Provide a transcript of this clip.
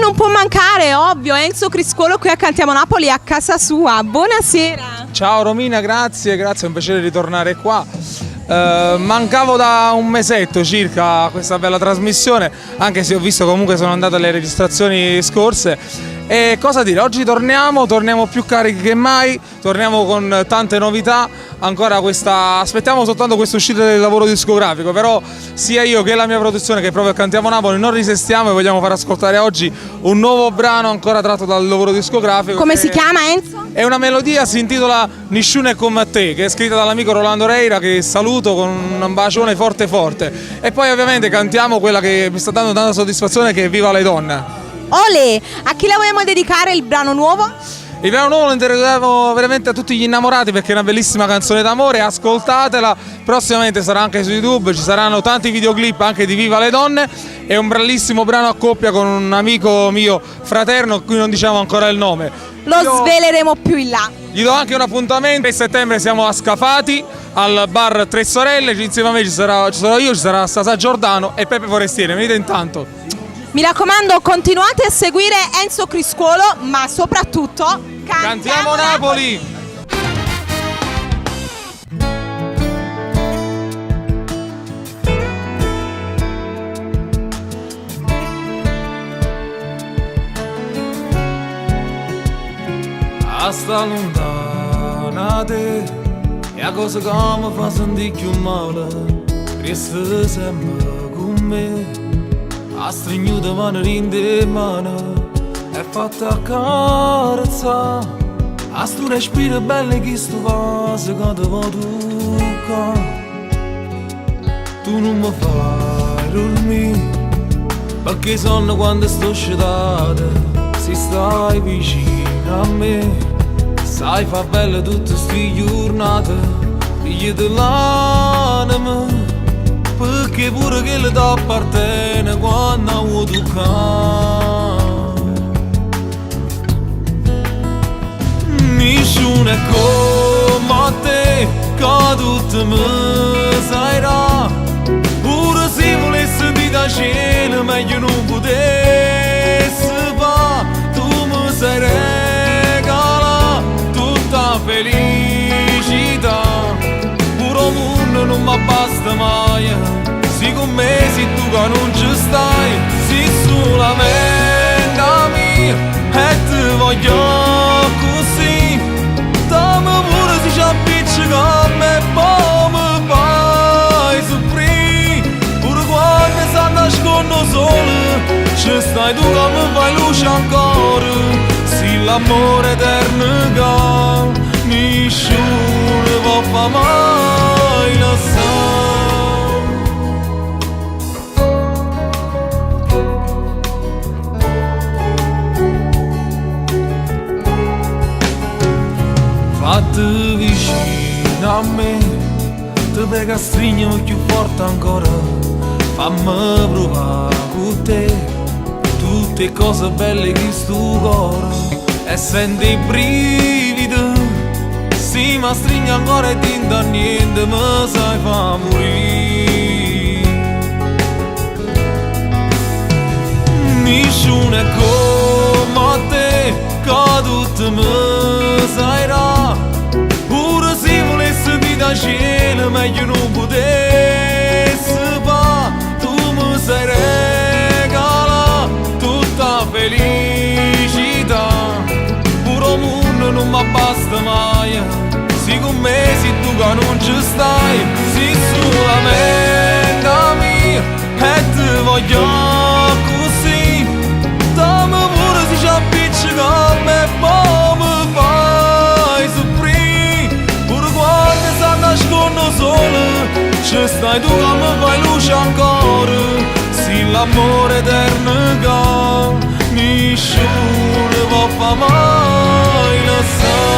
non può mancare, ovvio, Enzo Criscuolo qui a Cantiamo Napoli a casa sua. Buonasera. Ciao Romina, grazie, è un piacere ritornare qua. Mancavo da un mesetto circa a questa bella trasmissione, anche se ho visto comunque sono andato alle registrazioni scorse. E cosa dire, oggi torniamo più carichi che mai, torniamo con tante novità, aspettiamo soltanto questa uscita del lavoro discografico, però sia io che la mia produzione che proprio a Cantiamo Napoli non resistiamo e vogliamo far ascoltare oggi un nuovo brano ancora tratto dal lavoro discografico. Come si chiama, Enzo? È una melodia, si intitola Nisciune è come a te, che è scritta dall'amico Rolando Reira, che saluto con un bacione forte forte. E poi ovviamente cantiamo quella che mi sta dando tanta soddisfazione, che è Viva le donne. Ole, a chi la vogliamo dedicare il brano nuovo? Il brano nuovo lo interpretiamo veramente a tutti gli innamorati, perché è una bellissima canzone d'amore, ascoltatela, prossimamente sarà anche su YouTube, ci saranno tanti videoclip anche di Viva le donne, è un bellissimo brano a coppia con un amico mio fraterno, qui non diciamo ancora il nome. Lo sveleremo più in là. Gli do anche un appuntamento, a settembre siamo a Scafati, al bar Tre Sorelle, insieme a me ci sarò io, ci sarà Sasa Giordano e Peppe Forestiere, venite intanto. Mi raccomando, continuate a seguire Enzo Criscuolo, ma soprattutto Cantiamo Napoli! Sta lontana te, e a cosa che mi fa sentire più male, resta sempre con me. Ha stringnuto mano in mano e fatta accarezzare. A sto respiro bello che sto vaso che ti vuoi toccare. Tu non mi fai dormire, perché sonno quando sto sciatata. Se stai vicino a me, sai fa belle tutte sti giornate. Io te l'anima, perché pure che le t'appartiene quando vuoi toccare. Nessuno è come a te, che tutto mi sairà. Pure se volessi di da cielo, meglio non potessi fare. Tu mi sai regalare tutta felicità. Pure il mondo non mi basta mai, si con me se tu che non ci stai. Si solamente a mia e ti voglio così. Dammi pure se ci appiccica a me, poi mi fai soffrire. Pure quando sta nascondo solo, ci stai tu che mi fai luce ancora. Se l'amore eterno che nessuno può fare mai lasciare. Fatti vicino a me, ti prego a stringermi più forte ancora. Fammi provare con te tutte cose belle che sto cuore. E senti i brividi, sì ma stringi ancora e ti da niente mi sai fa morire. Nessuno è come a te, che tutto mi sairà. Pure se volessi di da cielo, meglio non potessi fa. Tu mi sai regalare tutta felicità. Pure il mondo non mi basta mai, si con me se tu che non ci stai. Si solamente a mia e ti voglio così. Dammi pure se ci appiccica a me, poi mi fai soffrire. Pure quando sta nascondo solo, ci stai tu che mi fai luce ancora. Se l'amore eterno che nessuno può fare mai lasciare.